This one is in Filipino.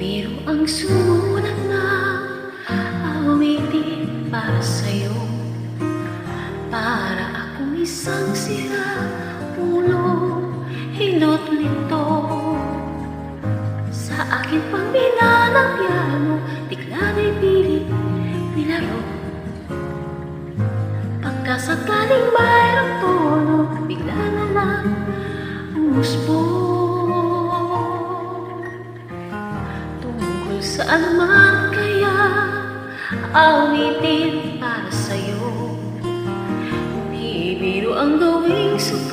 Biro ang sumulat na awitin para sa'yo, para akong isang sira ulo, hilot nito. Sa akin pang binanagyan mo, bigla na'y pilit nilaro. Pagkasakaling mayroong tono, bigla na lang umusbong. Saan man kaya awitin para sa'yo, di biro ang gawing suka.